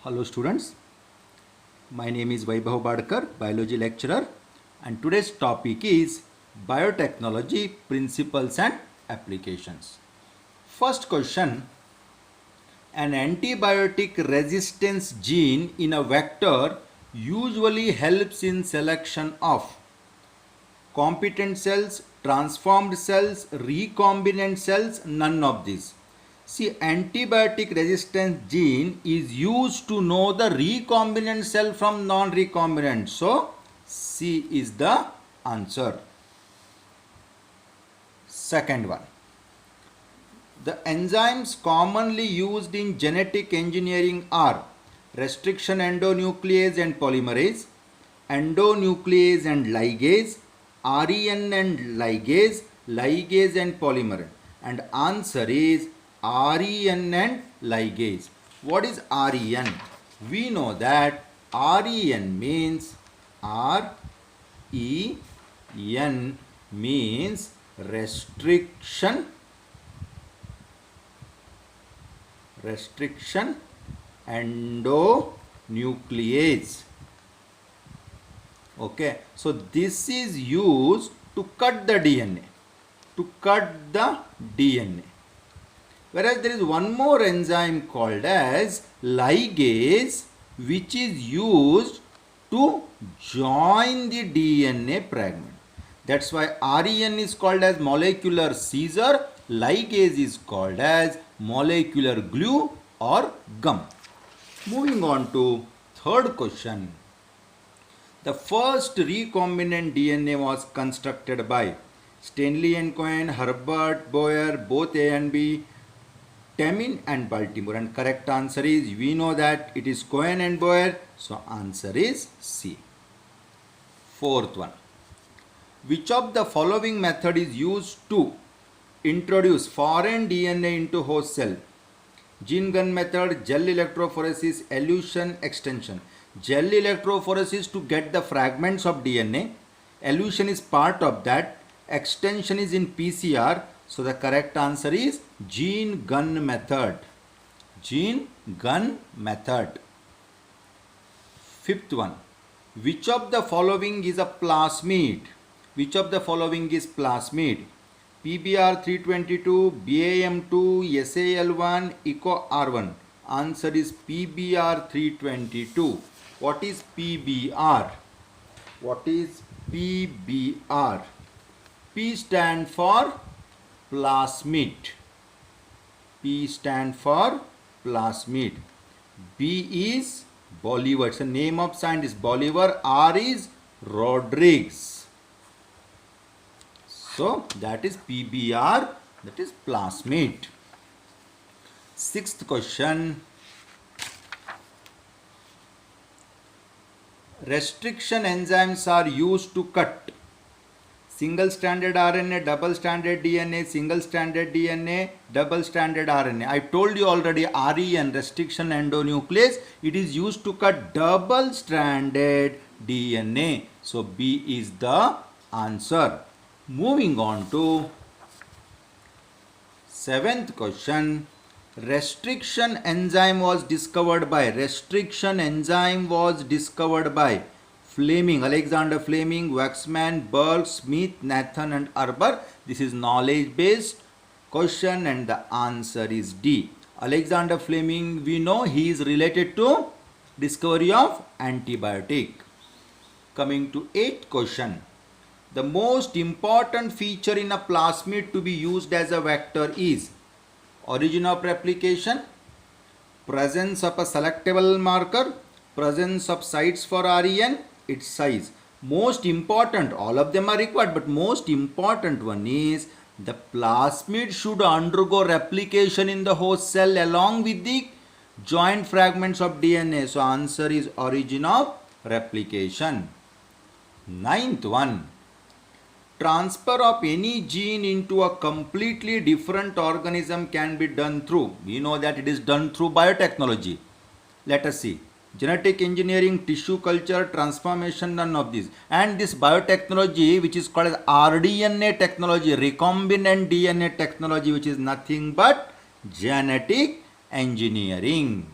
Hello students, my name is Vaibhav Badkar, biology lecturer, and today's topic is biotechnology principles and applications. First question, an antibiotic resistance gene in a vector usually helps in selection of competent cells, transformed cells, recombinant cells, none of these. See, antibiotic resistance gene is used to know the recombinant cell from non-recombinant. So, C is the answer. Second one. The enzymes commonly used in genetic engineering are restriction endonuclease and polymerase, endonuclease and ligase, REN and ligase, ligase and polymerase. And answer is REN and ligase. What is REN? We know that REN means REN means restriction endonuclease. Okay, so this is used to cut the DNA, whereas there is one more enzyme called as ligase, which is used to join the DNA fragment. That's why REN is called as molecular scissor, ligase is called as molecular glue or gum. Moving on to third question. The first recombinant DNA was constructed by Stanley and Cohen, Herbert, Boyer, both A and B, Temin and Baltimore. And correct answer is, we know that it is Cohen and Boyer. So answer is C. Fourth one. Which of the following method is used to introduce foreign DNA into host cell? Gene gun method, gel electrophoresis, elution, extension. Gel electrophoresis to get the fragments of DNA. Elution is part of that. Extension is in PCR. So the correct answer is gene gun method. Gene gun method. Fifth one. Which of the following is a plasmid? Which of the following is plasmid? PBR 322, BAM2, SAL1, ECO-R1. Answer is PBR 322. What is PBR? What is PBR? P stand for plasmid. P stand for plasmid. B is Bolivar. It's the name of scientist Bolivar. R is Rodriguez. So that is PBR, that is plasmid. Sixth question. Restriction enzymes are used to cut single stranded RNA, double stranded DNA, single stranded DNA, double stranded RNA. I told you already, REN, restriction endonuclease, it is used to cut double stranded DNA. So B is the answer. Moving on to seventh question. Restriction enzyme was discovered by Fleming, Alexander Fleming, Waxman, Burke, Smith, Nathan and Arber. This is knowledge based question and the answer is D. Alexander Fleming, we know he is related to discovery of antibiotic. Coming to eighth question. The most important feature in a plasmid to be used as a vector is origin of replication, presence of a selectable marker, presence of sites for REN, its size. Most important, all of them are required, but most important one is the plasmid should undergo replication in the host cell along with the joint fragments of DNA. So answer is origin of replication. Ninth one. Transfer of any gene into a completely different organism can be done through. We know that it is done through biotechnology. Let us see. Genetic engineering, tissue culture, transformation, none of these. And this biotechnology, which is called as rDNA technology, recombinant DNA technology, which is nothing but genetic engineering.